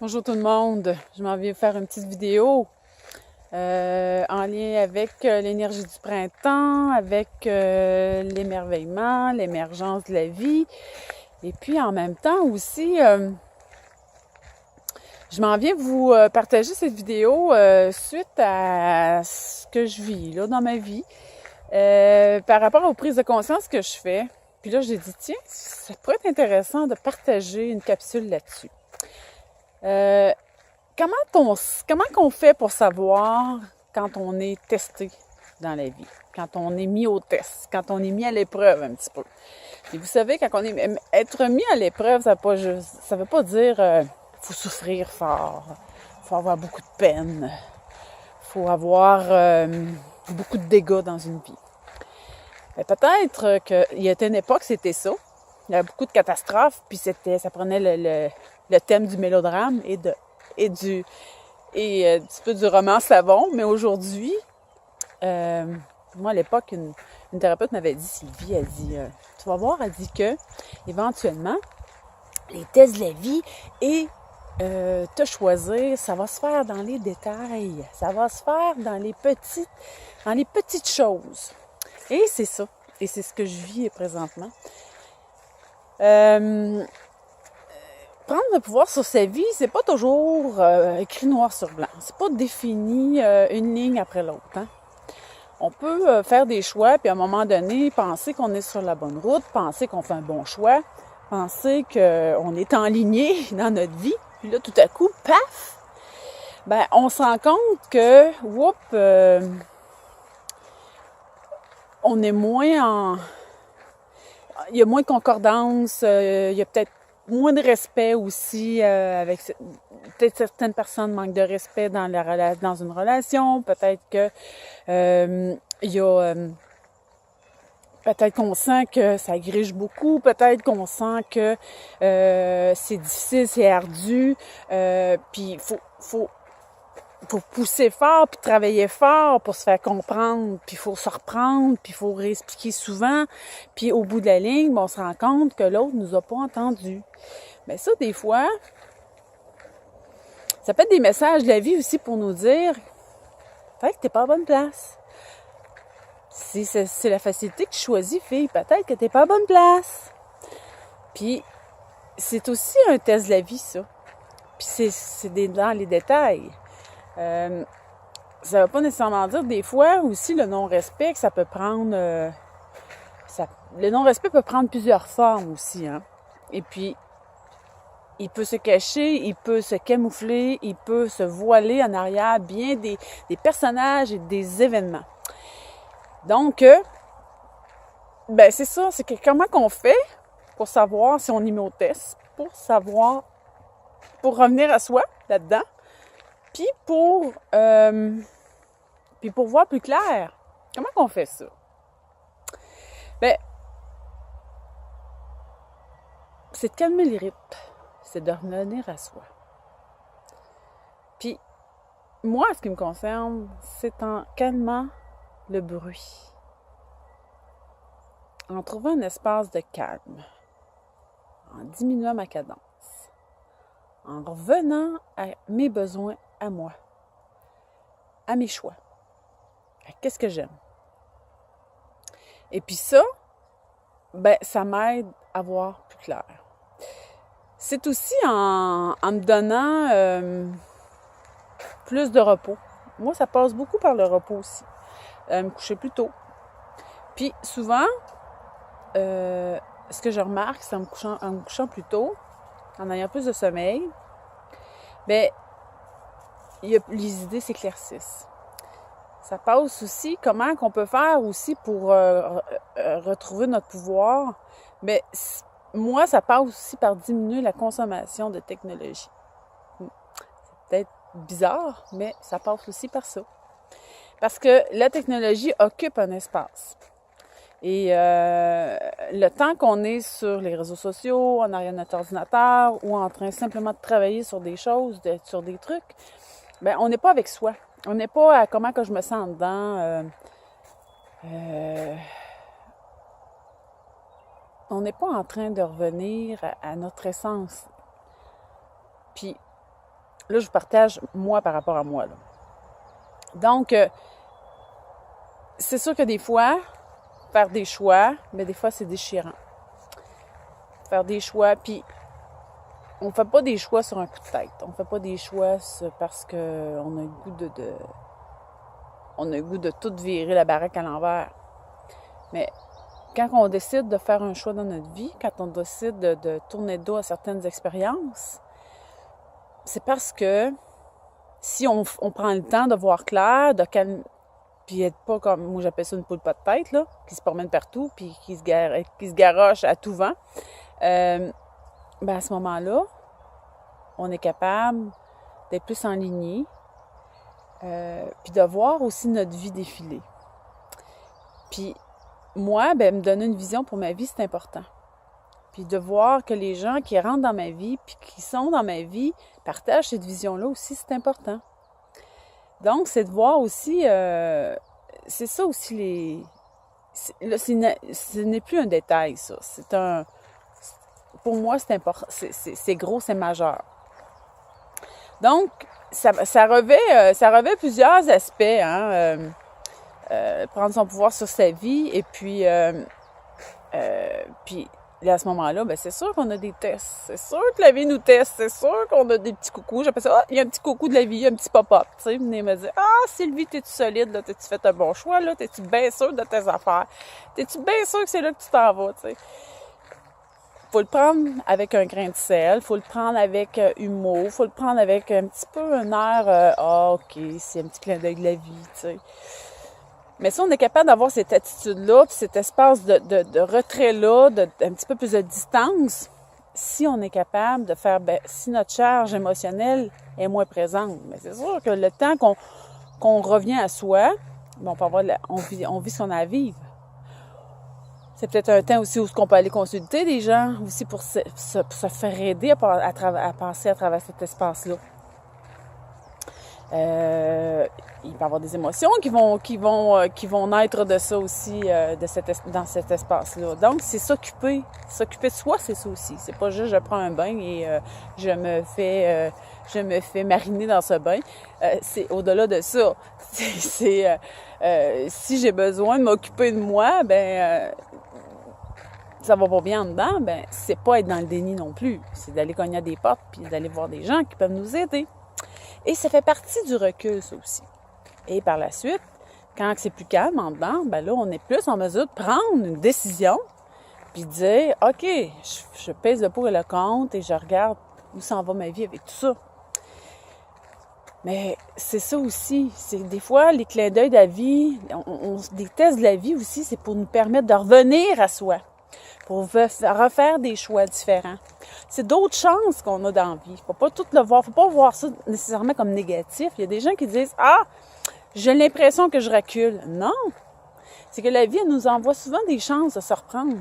Bonjour tout le monde, je m'en viens faire une petite vidéo en lien avec l'énergie du printemps, avec l'émerveillement, l'émergence de la vie. Et puis en même temps aussi, je m'en viens vous partager cette vidéo suite à ce que je vis là dans ma vie, par rapport aux prises de conscience que je fais. Puis là, j'ai dit, tiens, ça pourrait être intéressant de partager une capsule là-dessus. Comment qu'on fait pour savoir quand on est testé dans la vie, quand on est mis au test, quand on est mis à l'épreuve un petit peu. Et vous savez, quand on est être mis à l'épreuve, ça veut pas dire faut souffrir fort, faut avoir beaucoup de peine, faut avoir beaucoup de dégâts dans une vie. Mais peut-être qu'il y a une époque, c'était ça. Il y avait beaucoup de catastrophes, puis ça prenait le thème du mélodrame et un petit peu du roman savon. Mais aujourd'hui, moi à l'époque, une thérapeute m'avait dit, Sylvie, elle dit, tu vas voir, elle dit que éventuellement, les tests de la vie et te choisir, ça va se faire dans les détails, ça va se faire dans les petites choses. Et c'est ça. Et c'est ce que je vis présentement. Prendre le pouvoir sur sa vie, c'est pas toujours écrit noir sur blanc. C'est pas défini une ligne après l'autre. Hein? On peut faire des choix, puis à un moment donné, penser qu'on est sur la bonne route, penser qu'on fait un bon choix, penser qu'on est enligné dans notre vie. Puis là, tout à coup, paf! Ben, on se rend compte que, on est moins en... Il y a moins de concordance, il y a peut-être moins de respect aussi, peut-être certaines personnes manquent de respect dans une relation, peut-être que il y a peut-être qu'on sent que ça grige beaucoup, peut-être qu'on sent que c'est difficile, c'est ardu, puis il faut pousser fort, puis travailler fort pour se faire comprendre, puis il faut se reprendre, puis il faut réexpliquer souvent, puis au bout de la ligne, on se rend compte que l'autre nous a pas entendus. Mais ça, des fois, ça peut être des messages de la vie aussi pour nous dire peut-être que t'es pas à bonne place. Si c'est la facilité que tu choisis, fille, peut-être que t'es pas à bonne place. Puis, c'est aussi un test de la vie, ça. Puis c'est dans les détails. Ça ne veut pas nécessairement dire des fois aussi le non-respect que ça peut prendre... le non-respect peut prendre plusieurs formes aussi. Hein? Et puis, il peut se cacher, il peut se camoufler, il peut se voiler en arrière bien des personnages et des événements. Donc, ben c'est ça, c'est que comment qu'on fait pour savoir si on y met au test, pour revenir à soi là-dedans, puis pour voir plus clair. Comment qu'on fait ça? Ben, c'est de calmer les rythmes, c'est de revenir à soi. Puis, moi, ce qui me concerne, c'est en calmant le bruit, en trouvant un espace de calme, en diminuant ma cadence, en revenant à mes besoins à moi, à mes choix, à qu'est-ce que j'aime. Et puis ça, ben, ça m'aide à voir plus clair. C'est aussi en me donnant plus de repos. Moi, ça passe beaucoup par le repos aussi. Me coucher plus tôt. Puis souvent, ce que je remarque, c'est en me couchant plus tôt, en ayant plus de sommeil, ben, les idées s'éclaircissent. Ça passe aussi comment qu'on peut faire aussi pour retrouver notre pouvoir. Mais moi, ça passe aussi par diminuer la consommation de technologie. C'est peut-être bizarre, mais ça passe aussi par ça. Parce que la technologie occupe un espace. Et le temps qu'on est sur les réseaux sociaux, en arrière de notre ordinateur, ou en train simplement de travailler sur des choses, sur des trucs, ben on n'est pas avec soi. On n'est pas à comment que je me sens dedans. On n'est pas en train de revenir à notre essence. Puis, Là, je vous partage moi par rapport à moi, là. Donc, c'est sûr que des fois, faire des choix, mais des fois, c'est déchirant. Faire des choix, puis on ne fait pas des choix sur un coup de tête. On ne fait pas des choix parce qu'on a le goût on a le goût de tout virer la baraque à l'envers. Mais quand on décide de faire un choix dans notre vie, quand on décide de tourner le dos à certaines expériences, c'est parce que si on prend le temps de voir clair, de calmer, puis être pas comme, moi j'appelle ça une poule pas de tête, là, qui se promène partout, puis qui se garoche à tout vent, ben à ce moment-là, on est capable d'être plus en ligne, puis de voir aussi notre vie défiler. Puis moi, ben me donner une vision pour ma vie, c'est important. Puis de voir que les gens qui rentrent dans ma vie, puis qui sont dans ma vie, partagent cette vision-là aussi, c'est important. Donc, c'est de voir aussi, c'est ça aussi ce n'est plus un détail, ça. Pour moi, c'est important, c'est gros, c'est majeur. Donc, ça revêt plusieurs aspects, hein, prendre son pouvoir sur sa vie, et puis là, à ce moment-là, ben c'est sûr qu'on a des tests. C'est sûr que la vie nous teste. C'est sûr qu'on a des petits coucous. J'appelle ça, il y a un petit coucou de la vie, un petit pop-up. Tu sais, venez me dire, Sylvie, t'es-tu solide, là? T'as-tu fait un bon choix, là? T'es-tu bien sûr de tes affaires? T'es-tu bien sûr que c'est là que tu t'en vas, tu sais? Faut le prendre avec un grain de sel, faut le prendre avec humour, faut le prendre avec un petit peu un air, OK, c'est un petit clin d'œil de la vie, tu sais. Mais si on est capable d'avoir cette attitude-là, puis cet espace de retrait-là, un petit peu plus de distance, si on est capable de faire, si notre charge émotionnelle est moins présente, mais c'est sûr que le temps qu'on revient à soi, on peut avoir on vit ce qu'on a à vivre. C'est peut-être un temps aussi où on peut aller consulter des gens aussi pour se faire aider à passer à travers cet espace-là. Il peut y avoir des émotions qui vont naître de ça aussi, dans cet espace-là. Donc, c'est s'occuper de soi, c'est ça aussi. C'est pas juste je prends un bain et je me fais mariner dans ce bain. C'est au-delà de ça. Si j'ai besoin de m'occuper de moi, ça va pas bien en dedans, c'est pas être dans le déni non plus. C'est d'aller cogner à des portes puis d'aller voir des gens qui peuvent nous aider. Et ça fait partie du recul, ça aussi. Et par la suite, quand c'est plus calme en dedans, là, on est plus en mesure de prendre une décision puis de dire, OK, je pèse le pour et le contre et je regarde où s'en va ma vie avec tout ça. Mais c'est ça aussi. C'est des fois, les clins d'œil de la vie, des tests de la vie aussi, c'est pour nous permettre de revenir à soi, pour refaire des choix différents. C'est d'autres chances qu'on a dans la vie. Faut pas tout le voir. Faut pas voir ça nécessairement comme négatif. Il y a des gens qui disent, j'ai l'impression que je recule. Non. C'est que la vie, elle nous envoie souvent des chances de se reprendre.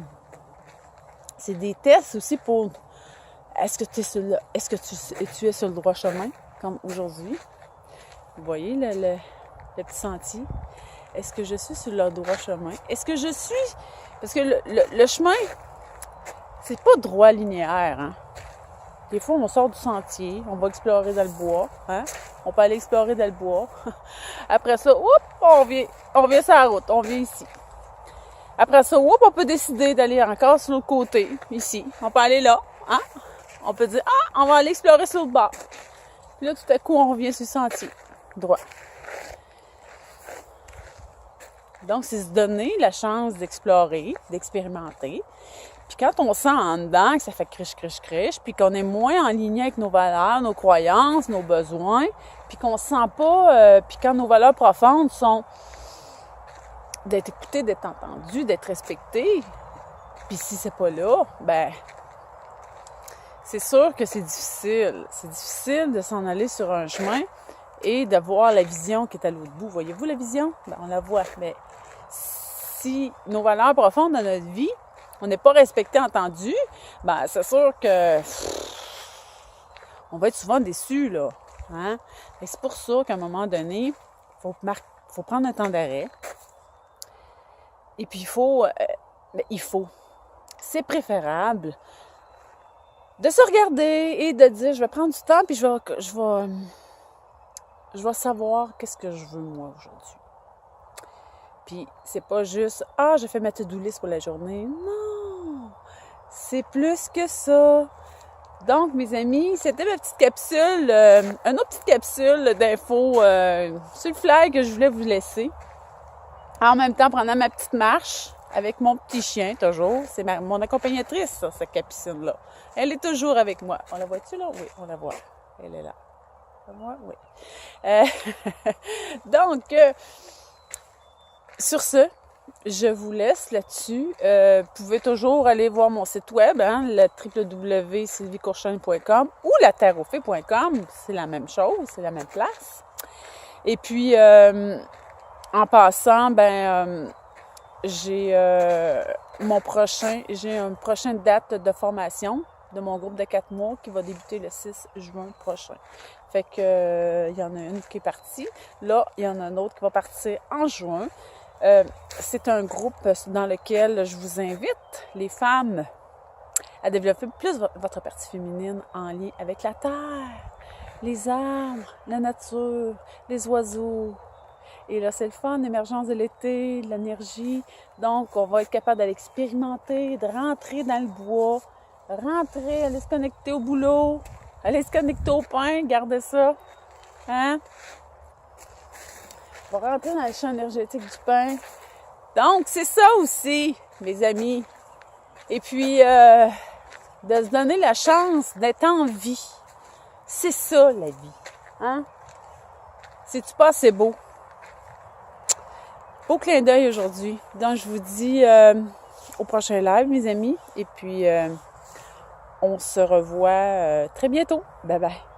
C'est des tests aussi pour, est-ce que tu es sur le droit chemin, comme aujourd'hui? Vous voyez le petit sentier? Est-ce que je suis sur le droit chemin? Est-ce que je suis... Parce que le chemin, c'est pas droit linéaire, hein? Des fois, on sort du sentier, on va explorer dans le bois, hein? On peut aller explorer dans le bois. Après ça, on vient sur la route, on vient ici. Après ça, on peut décider d'aller encore sur l'autre côté, ici. On peut aller là, hein? On peut dire, on va aller explorer sur l'autre bord. Puis là, tout à coup, on revient sur le sentier, droit. Donc, c'est se donner la chance d'explorer, d'expérimenter. Puis quand on sent en dedans que ça fait criche, puis qu'on est moins en ligne avec nos valeurs, nos croyances, nos besoins, puis qu'on se sent pas... puis quand nos valeurs profondes sont d'être écouté, d'être entendu, d'être respecté, puis si c'est pas là, c'est sûr que c'est difficile. C'est difficile de s'en aller sur un chemin et de voir la vision qui est à l'autre bout. Voyez-vous la vision? On la voit, mais si nos valeurs profondes dans notre vie, on n'est pas respecté, entendu, c'est sûr que on va être souvent déçus, là. Hein? Et c'est pour ça qu'à un moment donné, faut prendre un temps d'arrêt. Et puis il faut, c'est préférable de se regarder et de dire, je vais prendre du temps, puis je vais savoir qu'est-ce que je veux, moi, aujourd'hui. Puis, c'est pas juste, je fais ma to-do list pour la journée. Non! C'est plus que ça. Donc, mes amis, c'était ma petite capsule, une autre petite capsule d'infos sur le fly que je voulais vous laisser. En même temps, pendant ma petite marche avec mon petit chien, toujours. C'est mon accompagnatrice, ça, cette capucine-là. Elle est toujours avec moi. On la voit-tu, là? Oui, on la voit. Elle est là. Moi, oui. Donc, sur ce, je vous laisse là-dessus. Vous pouvez toujours aller voir mon site web, le www.sylviecourchaine.com ou laterreauffait.com. C'est la même chose, c'est la même place. Et puis, en passant, j'ai une prochaine date de formation de mon groupe de 4 mois qui va débuter le 6 juin prochain. Fait que il y en a une qui est partie. Là, il y en a une autre qui va partir en juin. C'est un groupe dans lequel je vous invite, les femmes, à développer plus votre partie féminine en lien avec la terre, les arbres, la nature, les oiseaux. Et là, c'est le fun, l'émergence de l'été, de l'énergie. Donc, on va être capable d'aller expérimenter, de rentrer dans le bois, aller se connecter au boulot, aller se connecter au pain, gardez ça. Hein? On va rentrer dans le champ énergétique du pain. Donc, c'est ça aussi, mes amis. Et puis, de se donner la chance d'être en vie. C'est ça, la vie. Hein? C'est-tu pas assez beau? Beau clin d'œil aujourd'hui. Donc, je vous dis au prochain live, mes amis. Et puis, on se revoit très bientôt. Bye bye.